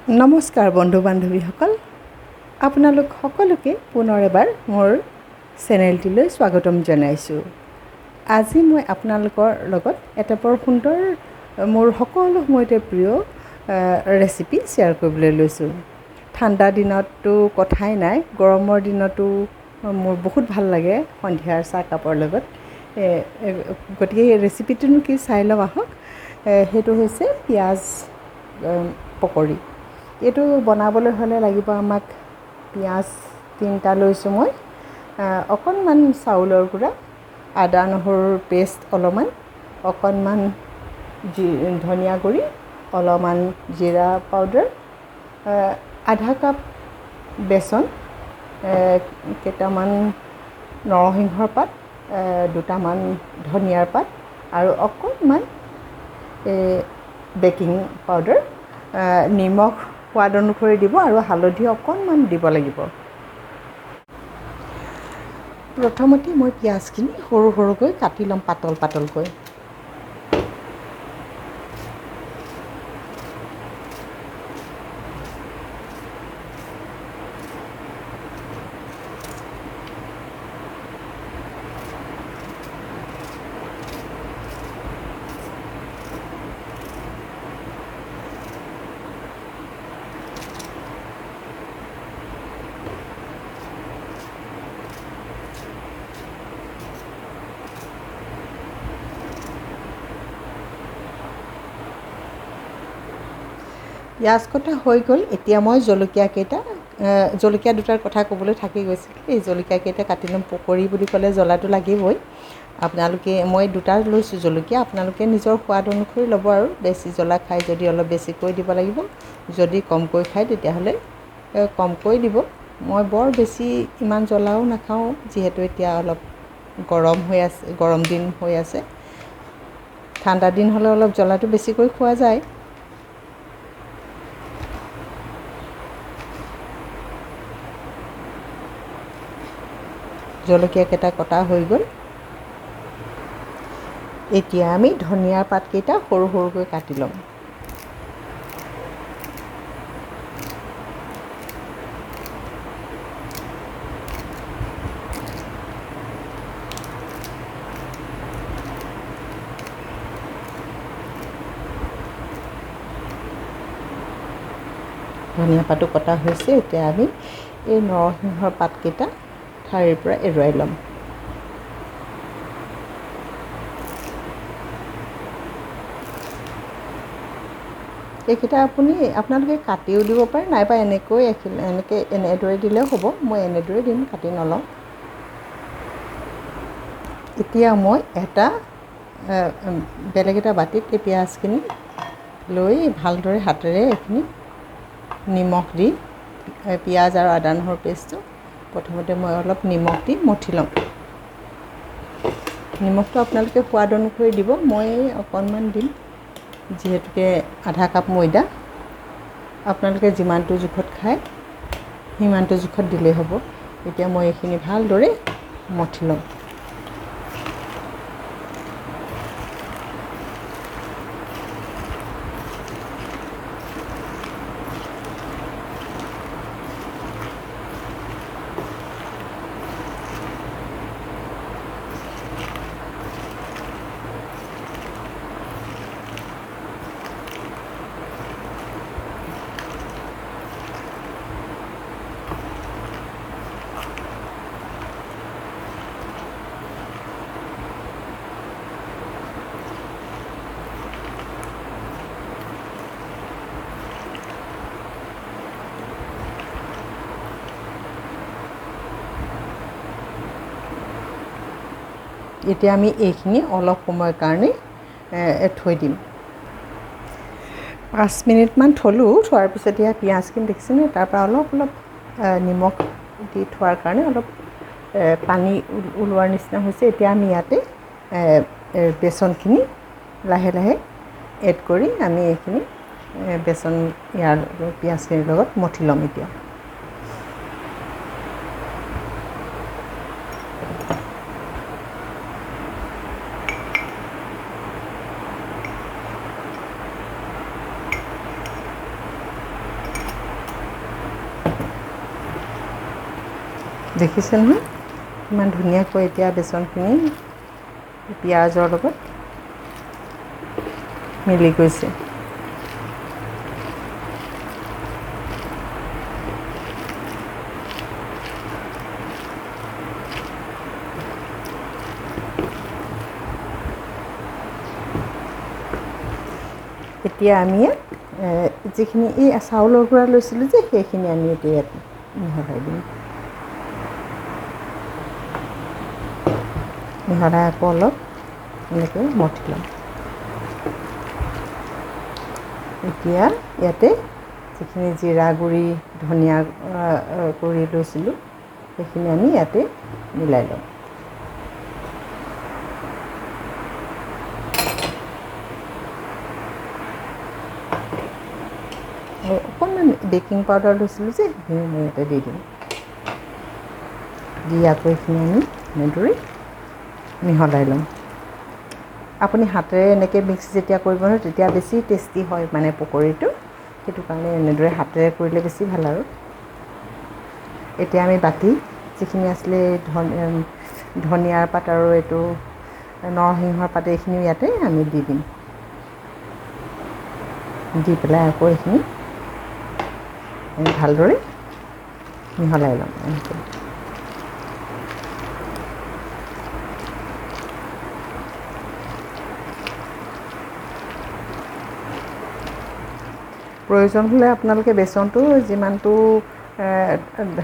নমস্কাৰ বন্ধু বান্ধৱীসকল, আপোনালোক সকলোকে পুনৰ এবাৰ মোৰ চেনেলটিলৈ স্বাগতম জনাইছোঁ। আজি মই আপোনালোকৰ লগত এটা বৰ সুন্দৰ মোৰ সকলো সময়তে প্ৰিয় ৰেচিপি শ্বেয়াৰ কৰিবলৈ লৈছোঁ। ঠাণ্ডা দিনততো কথাই নাই, গৰমৰ দিনতো মোৰ বহুত ভাল লাগে সন্ধিয়াৰ চাহকাপৰ লগত। গতিকে ৰেচিপিটোনো কি চাই লওঁ আহক। সেইটো হৈছে পিঁয়াজ পকৰি। এইটো বনাবলৈ হ'লে লাগিব আমাক পিঁয়াজ 3টা লৈছোঁ মই, অকণমান চাউলৰ গুড়া, আদা নহৰুৰ পেষ্ট অলপমান, অকণমান ধনিয়া গুড়ি, অলপমান জিৰা পাউডাৰ, আধা কাপ বেচন, কেইটামান নৰসিংহৰ পাত, দুটামান ধনিয়াৰ পাত আৰু অকণমান বেকিং পাউডাৰ, নিমখ সোৱাদ অনুসৰি দিব আৰু হালধি অকণমান দিব লাগিব। প্ৰথমতে মই পিঁয়াজখিনি সৰু সৰুকৈ কাটি ল'ম, পাতল পাতলকৈ। পিঁয়াজ কটা হৈ গ'ল। এতিয়া মই জলকীয়া দুটাৰ কথা ক'বলৈ থাকি গৈছিল। এই জলকীয়াকেইটা কাটি ল'ম। পকৰি বুলি ক'লে জ্বলাটো লাগিবই। মই 2টা লৈছোঁ জলকীয়া, আপোনালোকে নিজৰ সোৱাদ অনুসৰি ল'ব আৰু বেছি জ্বলা খাই যদি অলপ বেছিকৈ দিব লাগিব, যদি কমকৈ খায় তেতিয়াহ'লে কমকৈ দিব। মই বৰ বেছি ইমান জ্বলাও নাখাওঁ, যিহেতু এতিয়া অলপ গৰম দিন হৈ আছে। ঠাণ্ডা দিন হ'লে অলপ জ্বলাটো বেছিকৈ খোৱা যায়। জলকীয়াকেইটা কটা হৈ গ'ল। এতিয়া আমি ধনিয়াৰ পাতকেইটা সৰু সৰুকৈ কাটি ল'ম। ধনিয়া পাতো কটা হৈছে। এতিয়া আমি এই নৰসিংহৰ পাতকেইটা ঠাৰিৰ পৰা এৰুৱাই ল'ম। এইকেইটা আপোনালোকে কাটিও দিব পাৰে, নাইবা এনেদৰে দিলেও হ'ব। মই এনেদৰে দিম, কাটি নলওঁ। এতিয়া মই বেলেগ এটা বাতিত এই পিঁয়াজখিনি লৈ ভালদৰে হাতেৰে এইখিনি নিমখ দি, পিঁয়াজ আৰু আদা নহৰু পেষ্টটো প্ৰথমতে মই অলপ নিমখ দি মঠি ল'ম। নিমখটো আপোনালোকে সোৱাদ অনুসৰি দিব। মই অকণমান দিম, যিহেতুকে আধা কাপ ময়দা। আপোনালোকে যিমানটো জোখত খায় সিমানটো জোখত দিলেই হ'ব। এতিয়া মই এইখিনি ভালদৰে মঠি ল'ম। এতিয়া আমি এইখিনি অলপ সময়ৰ কাৰণে থৈ দিম। 5 মিনিটমান থ'লোঁ। থোৱাৰ পিছত এতিয়া পিঁয়াজখিনি দেখিছেনে, তাৰপৰা অলপ নিমখ দি থোৱাৰ কাৰণে অলপ পানী ওলোৱাৰ নিচিনা হৈছে। এতিয়া আমি ইয়াতে বেচনখিনি লাহে লাহে এড কৰি আমি এইখিনি পিঁয়াজখিনিৰ লগত মঠি ল'ম। এতিয়া দেখিছে নহয় ইমান ধুনীয়াকৈ এতিয়া বেচনখিনি পিঁয়াজৰ লগত মিলি গৈছে। এতিয়া আমি যিখিনি এই চাউলৰ পৰা লৈছিলোঁ যে সেইখিনি আমি এতিয়া ইয়াত মিহলাই দিম। মিহলাই আকৌ অলপ এনেকৈ মঠি ল'ম। এতিয়া ইয়াতে যিখিনি জিৰা গুড়ি ধনিয়া গুড়ি লৈছিলোঁ সেইখিনি আমি ইয়াতে মিলাই ল'ম। আৰু অকণমান বেকিং পাউডাৰ লৈছিলোঁ যে সেইখিনি মই ইয়াতে দি দিম। দি আকৌ এইখিনি আমি এনেদৰে মিহলাই ল'ম। আপুনি হাতেৰে এনেকৈ মিক্স যেতিয়া কৰিব নহয় তেতিয়া বেছি টেষ্টি হয় মানে পকৰীটো, সেইটো কাৰণে এনেদৰে হাতেৰে কৰিলে বেছি ভাল আৰু। এতিয়া আমি বাকী যিখিনি আছিলে ধনিয়াৰ পাত আৰু এইটো নৰসিংহৰ পাত এইখিনিও ইয়াতে আমি দি দিম। দি পেলাই আকৌ এইখিনি ভালদৰে মিহলাই ল'ম। এনেকৈ প্ৰয়োজন হ'লে আপোনালোকে বেচনটো যিমানটো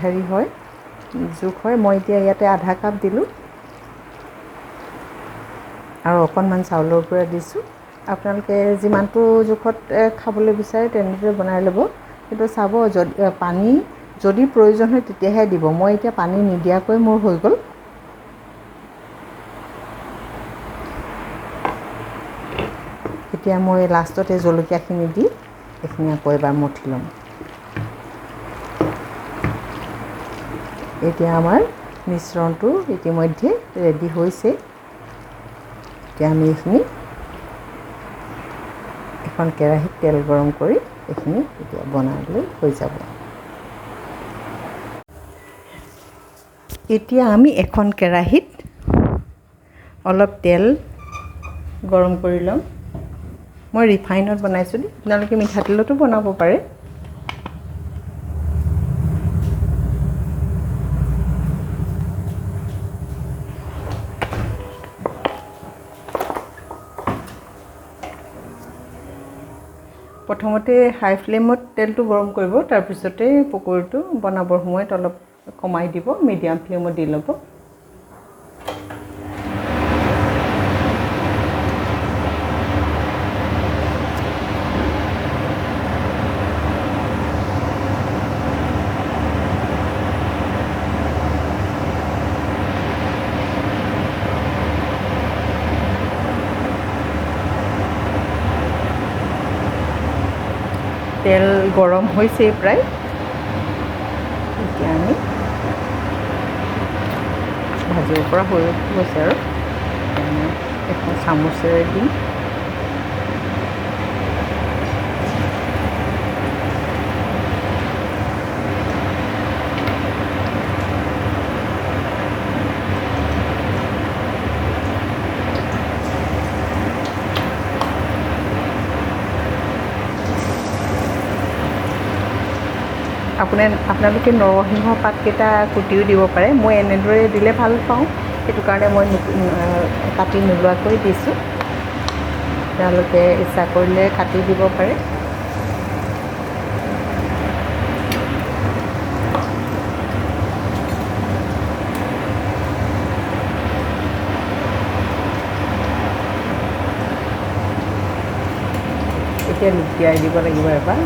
হেৰি হয় জোখ হয়, মই এতিয়া ইয়াতে আধা কাপ দিলোঁ আৰু অকণমান চাউলৰ গুড়া দিছোঁ। আপোনালোকে যিমানটো জোখত খাবলৈ বিচাৰে তেনেদৰে বনাই ল'ব। কিন্তু চাব পানী যদি প্ৰয়োজন হয় তেতিয়াহে দিব। মই এতিয়া পানী নিদিয়াকৈ মোৰ হৈ গ'ল। এতিয়া মই লাষ্টতে জলকীয়াখিনি দি এইখিনি আকৌ এবাৰ মঠি ল'ম। এতিয়া আমাৰ মিশ্ৰণটো ইতিমধ্যে ৰেডি হৈছে। এতিয়া আমি এইখিনি এখন কেৰাহীত তেল গৰম কৰি এইখিনি এতিয়া বনাবলৈ হৈ যাব। এতিয়া আমি এখন কেৰাহীত অলপ তেল গৰম কৰি ল'ম। মই ৰিফাইনত বনাইছোঁ, আপোনালোকে মিঠাতেলতো বনাব পাৰে। প্ৰথমতে হাই ফ্লেমত তেলটো গৰম কৰিব, তাৰপিছতে পকৰীটো বনাবৰ সময়ত অলপ কমাই দিব, মিডিয়াম ফ্লেমত দি ল'ব। তেল গৰম হৈছে প্ৰায়। এতিয়া আমি ভাজিব পৰা হৈ গৈছে আৰু এখন চামুচেৰে দিম। আপোনালোকে নৰসিংহ পাতকেইটা কুটিও দিব পাৰে। মই এনেদৰে দিলে ভাল পাওঁ, সেইটো কাৰণে মই কাটি নোলোৱাকৈ দিছোঁ। তেওঁলোকে ইচ্ছা কৰিলে কাটি দিব পাৰে। এতিয়া লুটিয়াই দিব লাগিব এবাৰ।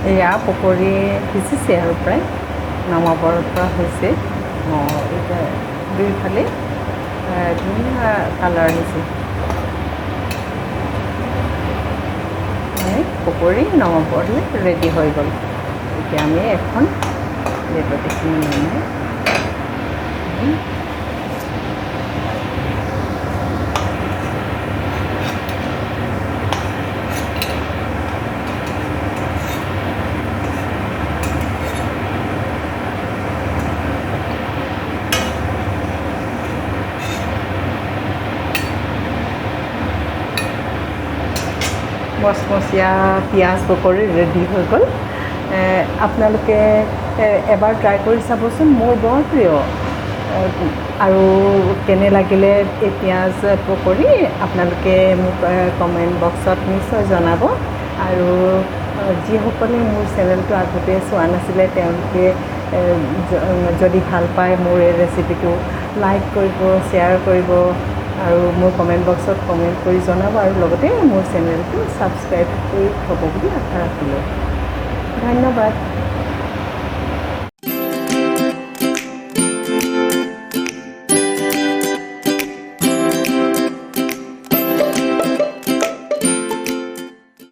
এয়া পকৰি সিজিছে আৰু প্ৰায় নমাবৰ পৰা হৈছে। এতিয়া দুইফালে ধুনীয়া কালাৰ আহিছে। পকৰি নমাবলৈ ৰেডি হৈ গ'ল। এতিয়া আমি এখন প্লেটত এইখিনি নমাই মচমচীয়া পিঁয়াজ পকৰি ৰেডি হৈ গ'ল। আপোনালোকে এবাৰ ট্ৰাই কৰি চাবচোন, মোৰ বৰ প্ৰিয়। আৰু কেনে লাগিলে এই পিঁয়াজ পকৰি আপোনালোকে মোক কমেণ্ট বক্সত নিশ্চয় জনাব। আৰু যিসকলে মোৰ চেনেলটো আগতে চোৱা নাছিলে তেওঁলোকে যদি ভাল পায় মোৰ এই ৰেচিপিটো লাইক কৰিব, শ্বেয়াৰ কৰিব আৰু মোৰ কমেণ্ট বক্সত কমেণ্ট কৰি জনাব। আৰু লগতে মোৰ চেনেলটো ছাবস্ক্ৰাইব কৰি থ'ব বুলি আশা ৰাখিলোঁ। ধন্যবাদ।